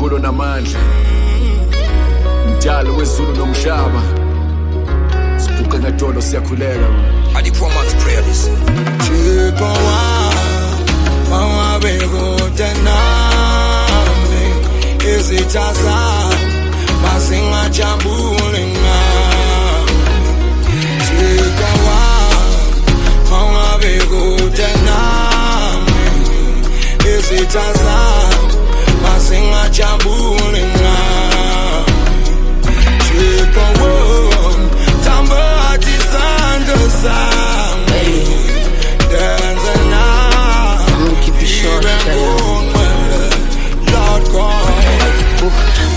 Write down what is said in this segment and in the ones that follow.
uNkulunkulu namandla, mdali wezulu nomhlaba, sibuke ngadolo siyakhuleka. I the poor man's prayer this. Thixo Wami Verse izitha zami masingajabule ngami. Thixo Wami Verse izitha zami masingajabule ngami. Thixo thamba athi isandla sami denza nami. Keep it short,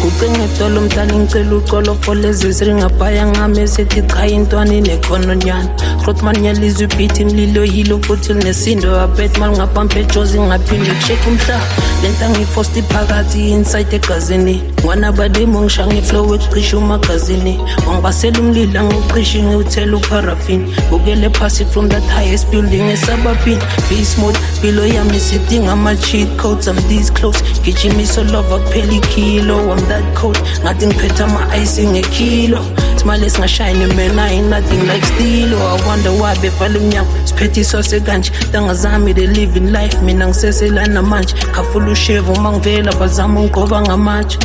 kuqingetolo mntana ngicela uxolo for lezi ziringabhaya ngami esithi cha intwana inekhononyana Rotman yalizwe ibhithi mlilo yilo futhi linesindo abet malingabambe ejozi ngaphinde kushake umhlaba lenta ngiyifosta iphakathi inside egazini ngwana bademo ngishaya ngiflow eqisha umagazini wangibasela umlilo ngiqisha ngiwuthela uparafin bukele phasi from that highest building esabapini beast mode bilo yami sidinga ama-cheat codes I'm this close gijimiso lova kuphela ikilo I'm that cold ngathi ngiphethe ama-ice ngekilo smile esingashayini man I ain't nothing like stilo I wonder why bevala umnyango siphethe isose kanje ntanga zami they living life mina ngiseselana manje khafula ushevu uma ngivela bazama ungiqoba ngamatshe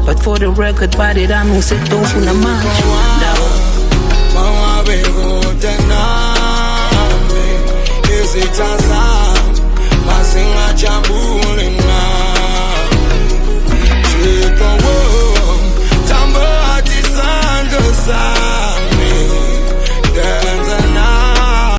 but for the record body dami ngisedofu namanje ndawo Mawabeko tenami izitha